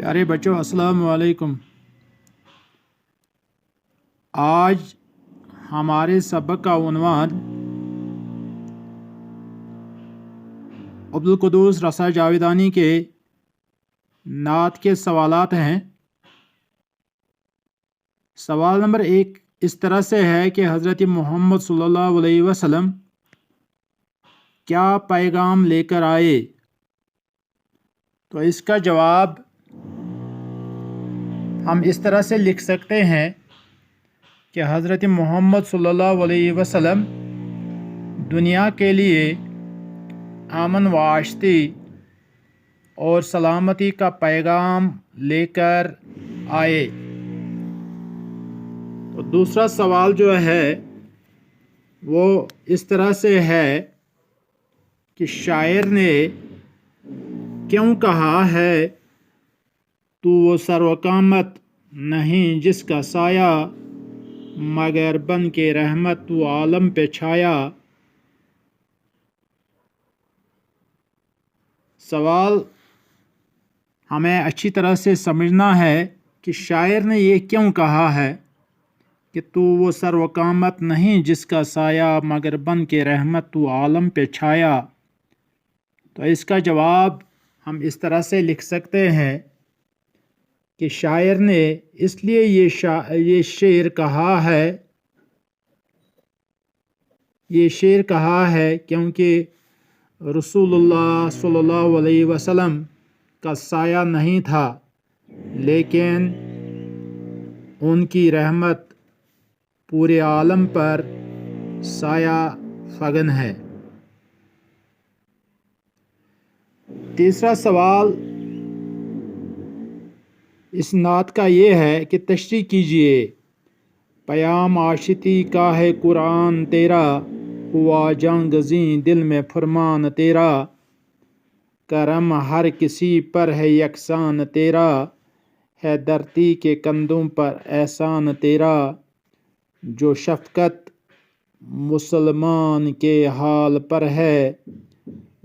प्यारे बच्चों, अस्सलाम वालेकुम। आज हमारे सबक का उन्वान अब्दुल कुद्दूस रज़ा जावेदानी के नात के सवालात हैं। सवाल नंबर 1 इस तरह से है कि हज़रत मोहम्मद सल्लल्लाहु अलैहि वसल्लम क्या पैगाम लेकर आए। तो इसका जवाब हम इस तरह से लिख सकते हैं कि हज़रत मोहम्मद सल्लल्लाहु अलैहि वसल्लम दुनिया के लिए अमन व आशती और सलामती का पैगाम लेकर आए। तो दूसरा सवाल जो है वो इस तरह से है कि शायर ने क्यों कहा है तू वो सर्वकामत नहीं जिसका साया, मगर बन के रहमत तू आलम पे छाया। सवाल हमें अच्छी तरह से समझना है कि शायर ने ये क्यों कहा है कि तू वो सर्वकामत नहीं जिसका साया, मगर बन के रहमत तू आलम पे छाया। तो इसका जवाब हम इस तरह से लिख सकते हैं कि शायर ने इसलिए ये शेर कहा है क्योंकि रसूलुल्लाह सल्लल्लाहु अलैहि वसल्लम का साया नहीं था, लेकिन उनकी रहमत पूरे आलम पर साया फगन है। तीसरा सवाल इस नात का ये है कि तशरीह कीजिए। पयाम आशिती का है कुरान तेरा, हुआ जंगज़ी दिल में फरमान तेरा। करम हर किसी पर है यकसान तेरा, है धरती के कंधों पर एहसान तेरा। जो शफ़क़त मुसलमान के हाल पर है,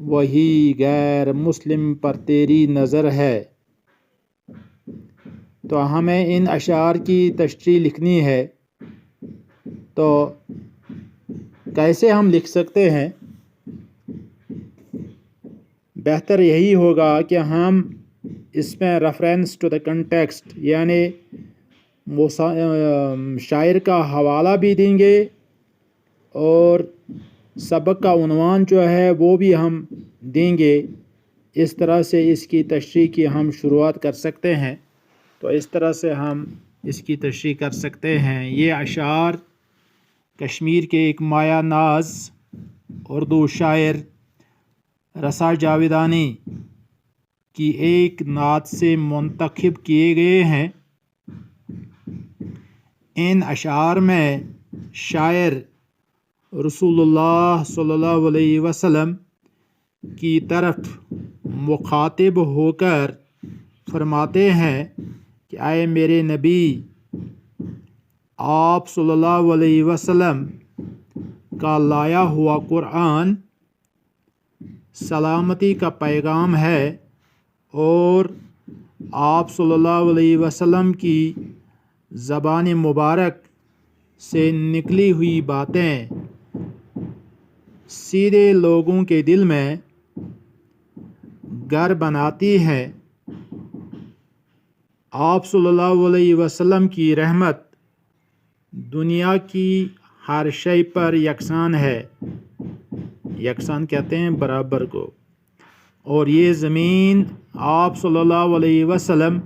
वही गैर मुस्लिम पर तेरी नज़र है। तो हमें इन अशार की तशरीह लिखनी है। तो कैसे हम लिख सकते हैं? बेहतर यही होगा कि हम इसमें रेफरेंस टू द कंटेक्स्ट यानी शायर का हवाला भी देंगे और सबक का उन्वान जो है वो भी हम देंगे। इस तरह से इसकी तशरीह की हम शुरुआत कर सकते हैं। तो इस तरह से हम इसकी तशरीह कर सकते हैं। ये अशार कश्मीर के एक माया नाज उर्दू शायर रज़ा जावेदानी की एक नात से मुंतखब किए गए हैं। इन अशार में शायर रसूलुल्लाह सल्लल्लाहु अलैहि वसल्लम की तरफ मुखातिब होकर फरमाते हैं कि आए मेरे नबी, आप सल्लल्लाहु अलैहि वसल्लम का लाया हुआ कुरान सलामती का पैगाम है और आप सल्लल्लाहु अलैहि वसल्लम की ज़बान मुबारक से निकली हुई बातें सीधे लोगों के दिल में घर बनाती हैं। आप सल्लल्लाहु अलैहि वसल्लम की रहमत दुनिया की हर शय पर यकसान है। यकसान कहते हैं बराबर को। और ये ज़मीन आप सल्लल्लाहु अलैहि वसल्लम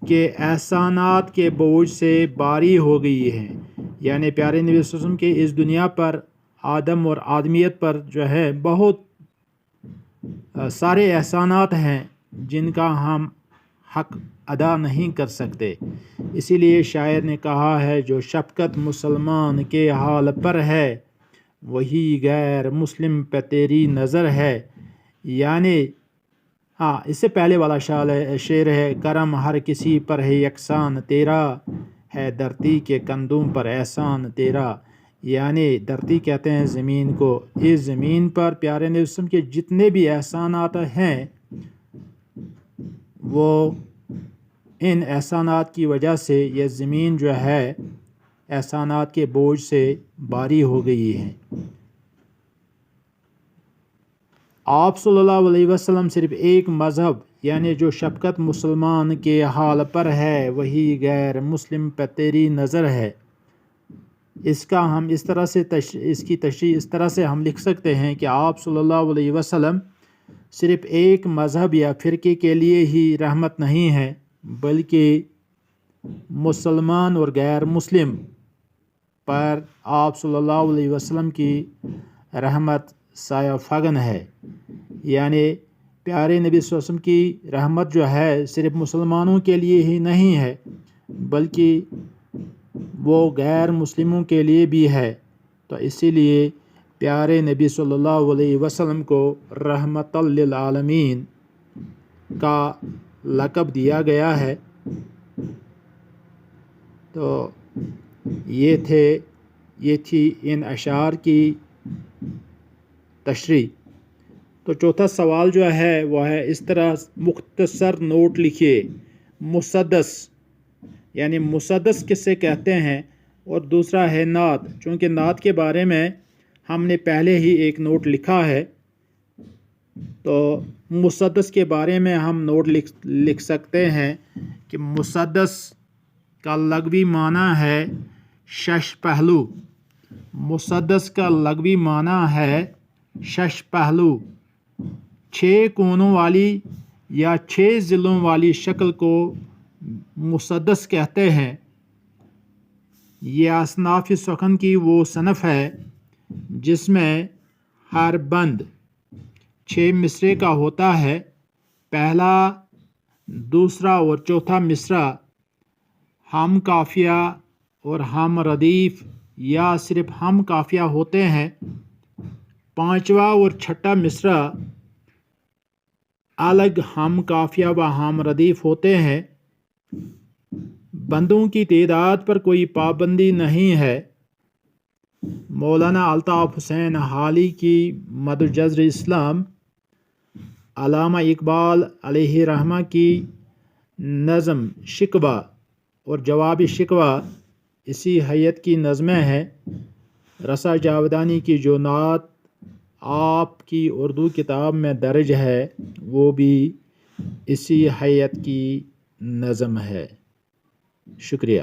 के एहसानात के बोझ से बारी हो गई है। यानी प्यारे नबी सल्लल्लाहु अलैहि वसल्लम के इस दुनिया पर आदम और आदमियत पर जो है बहुत सारे एहसानात हैं जिनका हम हक अदा नहीं कर सकते। इसीलिए शायर ने कहा है जो शफ़क़त मुसलमान के हाल पर है, वही गैर मुस्लिम पे तेरी नज़र है। यानी इससे पहले वाला शेर है करम हर किसी पर है यकसान तेरा, है धरती के कंधों पर एहसान तेरा। यानी धरती कहते हैं ज़मीन को। इस ज़मीन पर प्यारे नबी के जितने भी एहसानात हैं वो ان احسانات کی وجہ سے یہ زمین جو ہے احسانات کے بوجھ سے باری ہو گئی ہے۔ آپ صلی اللہ علیہ وسلم صرف ایک مذہب یعنی جو شفقت مسلمان کے حال پر ہے وہی غیر مسلم پر تیری نظر ہے۔ اس کا ہم اس طرح سے اس کی تشریح اس طرح سے ہم لکھ سکتے ہیں کہ آپ صلی اللہ علیہ وسلم صرف ایک مذہب یا فرقے کے لیے ہی رحمت نہیں ہے بلکہ مسلمان اور غیر مسلم پر آپ صلی اللہ علیہ وسلم کی رحمت سایہ فگن ہے۔ یعنی پیارے نبی صلی اللہ علیہ وسلم کی رحمت جو ہے صرف مسلمانوں کے لیے ہی نہیں ہے بلکہ وہ غیر مسلموں کے لیے بھی ہے، تو اسی لیے پیارے نبی صلی اللہ علیہ وسلم کو رحمت للعالمین کا لقب دیا گیا ہے۔ تو یہ تھی ان اشعار کی تشریح۔ تو چوتھا سوال جو ہے وہ ہے اس طرح مختصر نوٹ لکھیے۔ مسدس یعنی مسدس کسے کہتے ہیں، اور دوسرا ہے نعت۔ چونکہ نعت کے بارے میں ہم نے پہلے ہی ایک نوٹ لکھا ہے تو مسدس کے بارے میں ہم نوٹ لکھ سکتے ہیں کہ مسدس کا لغوی معنی ہے شش پہلو۔ مسدس کا لغوی معنی ہے شش پہلو، 6 کونوں والی یا 6 ضلعوں والی شکل کو مسدس کہتے ہیں۔ یہ اصناف سخن کی وہ صنف ہے جس میں ہر بند 6 مصرے کا ہوتا ہے۔ پہلا، دوسرا اور چوتھا مصرع ہم قافیہ اور ہم ردیف یا صرف ہم قافیہ ہوتے ہیں۔ پانچواں اور چھٹا مصرع الگ ہم قافیہ و ہم ردیف ہوتے ہیں۔ بندوں کی تعداد پر کوئی پابندی نہیں ہے۔ مولانا الطاف حسین حالی کی مد جزر اسلام، علامہ اقبال علیہ رحمہ کی نظم شکوہ اور جواب شکوہ اسی حیت کی نظمیں ہیں۔ رسا جاودانی کی جو نعت آپ کی اردو کتاب میں درج ہے وہ بھی اسی حیت کی نظم ہے۔ شکریہ۔